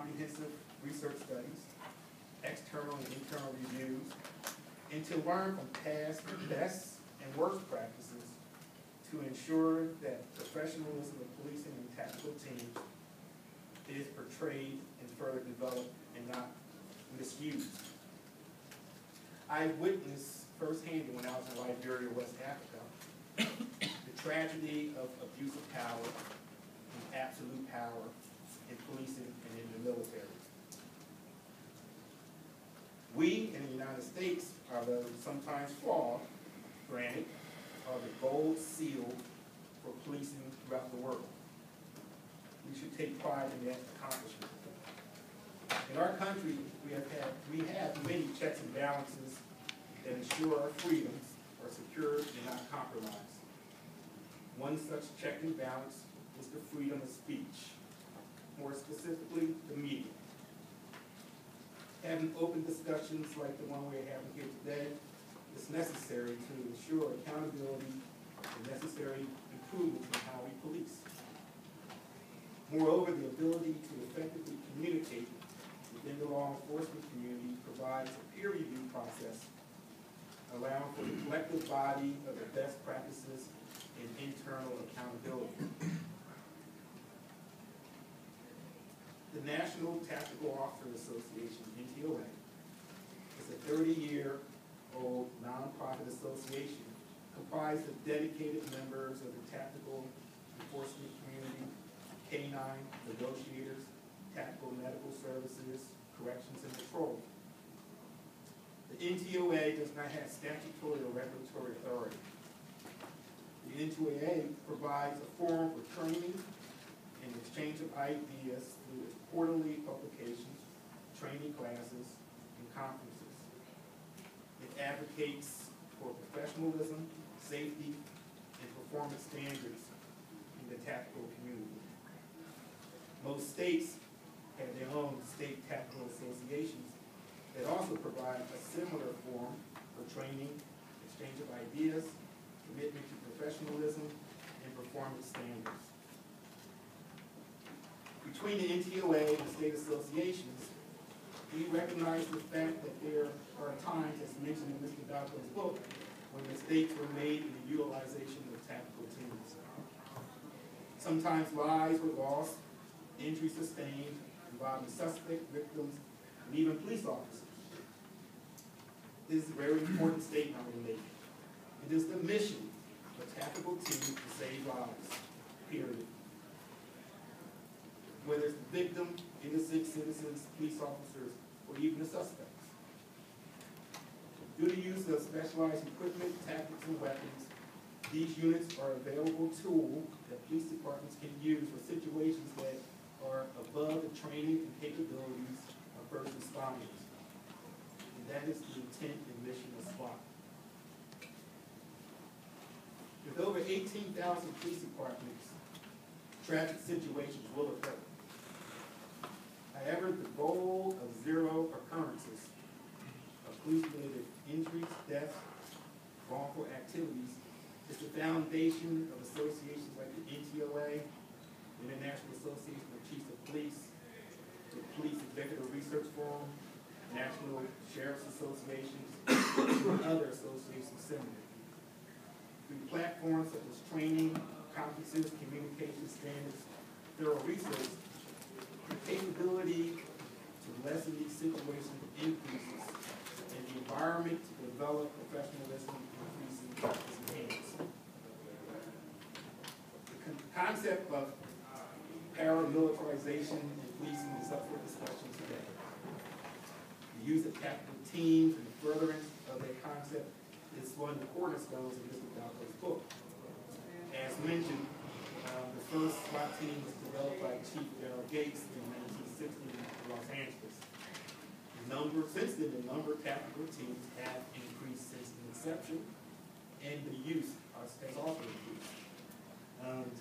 comprehensive research studies, external and internal reviews, and to learn from past best and worst practices to ensure that professionalism of policing and tactical teams is portrayed and further developed and not misused. I witnessed firsthand when I was in Liberia, West Africa, the tragedy of abuse of power and absolute power in policing and in the military. We in the United States, although sometimes flawed, granted, are the gold seal for policing throughout the world. We should take pride in that accomplishment. In our country, we have many checks and balances that ensure our freedoms are secured and not compromised. One such check and balance is the freedom of speech, more specifically, the media. Having open discussions like the one we're having here today is necessary to ensure accountability and necessary improvements in how we police. Moreover, the ability to effectively communicate within the law enforcement community provides a peer review process, allowing for the collective body of the best practices and internal accountability. The National Tactical Officers Association, NTOA, is a 30-year-old nonprofit association comprised of dedicated members of the tactical enforcement community, K-9 negotiators, tactical medical services, corrections, and patrol. The NTOA does not have statutory or regulatory authority. The NTOA provides a forum for training and exchange of ideas through its quarterly publications, training classes, and conferences. It advocates for professionalism, safety, and performance standards in the tactical community. Most states have their own state tactical associations that also provide a similar forum for training, exchange of ideas, commitment to professionalism, and performance standards. Between the NTOA and state associations, we recognize the fact that there are times, as mentioned in Mr. Balko's book, when mistakes were made in the utilization of tactical teams. Sometimes lives were lost, injuries sustained, involving suspect, victims, and even police officers. This is a very important statement we make. It is the mission of a tactical team to save lives, period. Whether it's the victim, innocent citizens, police officers, or even the suspects. Due to use of specialized equipment, tactics, and weapons, these units are an available tool that police departments can use for situations that are above the training and capabilities of first responders. And that is the intent and mission of SWAT. With over 18,000 police departments, tragic situations will occur. However, the goal of zero occurrences of police-related injuries, deaths, wrongful activities is the foundation of associations like the NTOA, the International Association of Chiefs of Police, the Police Executive Research Forum, National Sheriff's Associations, and other associations similar. Through platforms such as training, conferences, communication standards, thorough research, the capability to lessen these situations increases, and the environment to develop professionalism increases is enhanced. The concept of paramilitarization in policing is up for discussion today. The use of tactical teams and the furtherance of that concept is one of the cornerstones of Mr. Balko's book. As mentioned, the first SWAT team was developed by Chief Daryl Gates in 1960 in Los Angeles. Since then, the number of tactical teams have increased since the inception, and the use has also increased.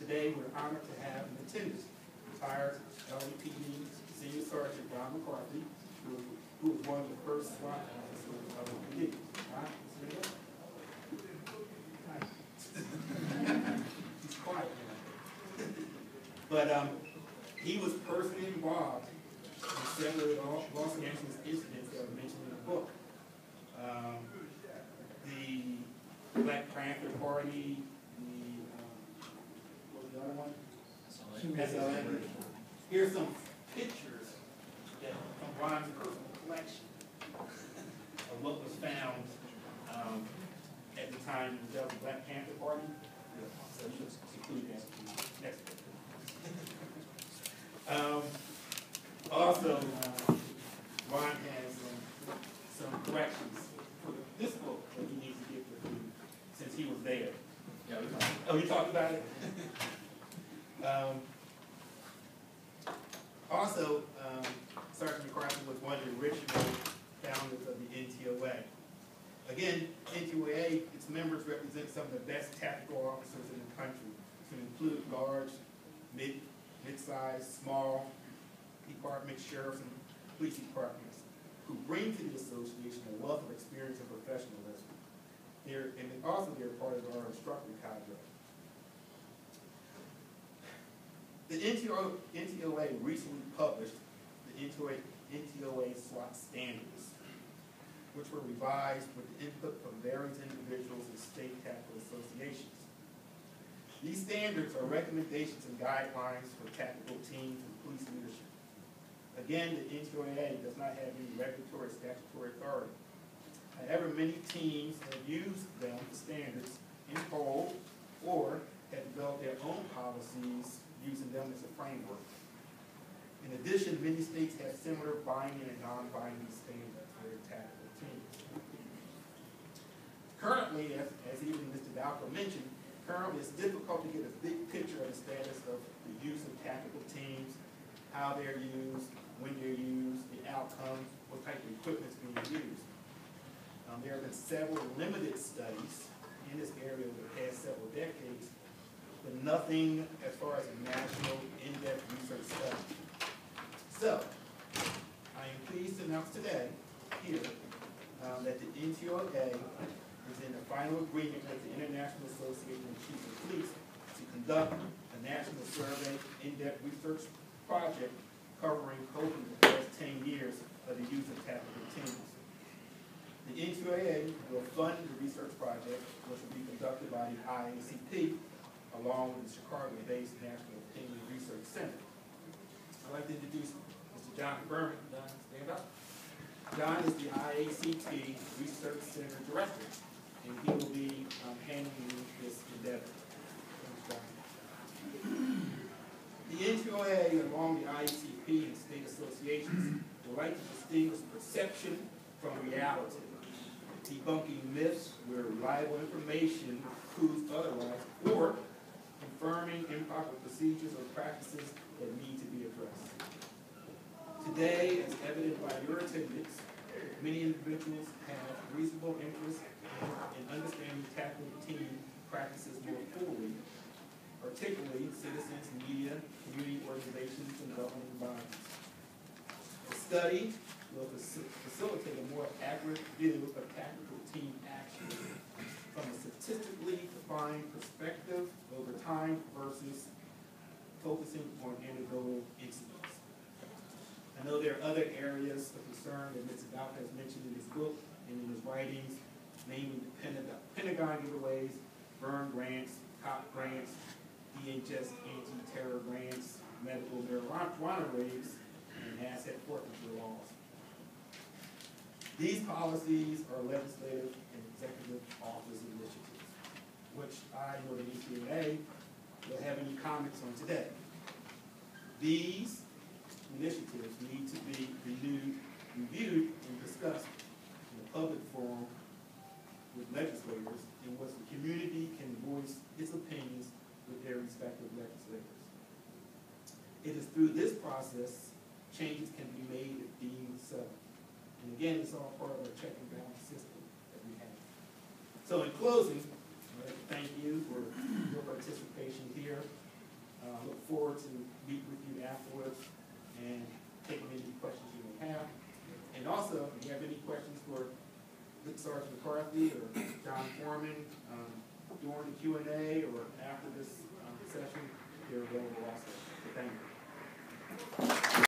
Today, we're honored to have in attendance retired LAPD Senior Sergeant Ron McCarthy, who was one of the first SWAT officers of the PD. He's quiet now. But he was personally involved and several Los Angeles incidents that were mentioned in the book. The Black Panther Party, what was the other one? SLA. Here's some pictures from Ron's personal collection of what was found at the time of the Black Panther Party. So you should include that in the next book. Also, Ron has some corrections for this book that he needs to get with you since he was there. Yeah, you talked about it? Also, Sergeant McCarthy was one of the original founders of the NTOA. Again, NTOA, its members represent some of the best tactical officers in the country, to include large, mid-sized, small department sheriffs and police departments, who bring to the association a wealth of experience and professionalism. They're part of our instructor cadre. The NTOA recently published the NTOA SWAT standards, which were revised with input from various individuals and state tactical associations. These standards are recommendations and guidelines for tactical teams and police leadership. Again, the NTOA does not have any regulatory statutory authority. However, many teams have used them, the standards, in whole, or have developed their own policies using them as a framework. In addition, many states have similar binding and non-binding standards for their tactical teams. Currently, as even Mr. Balko mentioned, currently it's difficult to get a big picture of the status of the use of tactical teams, how they're used, when they're used, the outcomes, what type of equipment is being used. There have been several limited studies in this area over the past several decades, but nothing as far as a national in-depth research study. So, I am pleased to announce today here that the NTOA is in a final agreement with the International Association of Chiefs of Police to conduct a national survey in-depth research project covering over the past 10 years of the use of tactical teams. The NTOA will fund the research project, which will be conducted by the IACP, along with the Chicago-based National Opinion Research Center. I'd like to introduce Mr. John Berman. John, stand up. John is the IACP Research Center Director, and he will be handling this endeavor. The NTOA, along the IACP and state associations, would like to distinguish perception from reality, debunking myths where reliable information proves otherwise, or confirming improper procedures or practices that need to be addressed. Today, as evident by your attendance, many individuals have reasonable interest in understanding tactical team practices more fully, particularly citizens, media, community organizations, and governing bodies. The study will facilitate a more accurate view of tactical team action from a statistically defined perspective over time versus focusing on anecdotal incidents. I know there are other areas of concern that Mr. Balko has mentioned in his book and in his writings, namely the Pentagon giveaways, burn grants, cop grants, DHS anti-terror grants, medical marijuana raids, and asset forfeiture laws. These policies are legislative and executive office initiatives, which I know the NTOA will have any comments on today. These initiatives need to be reviewed and discussed in a public forum with legislators in which the community can voice its opinions with their respective legislators. It is through this process changes can be made if deemed so. And again, it's all part of our check and balance system that we have. So in closing, I'd like to thank you for your participation here. I look forward to meet with you afterwards and taking any questions you may have. And also, if you have any questions for Sergeant McCarthy or John Foreman during the Q&A or after this session, they're available also. Thank you.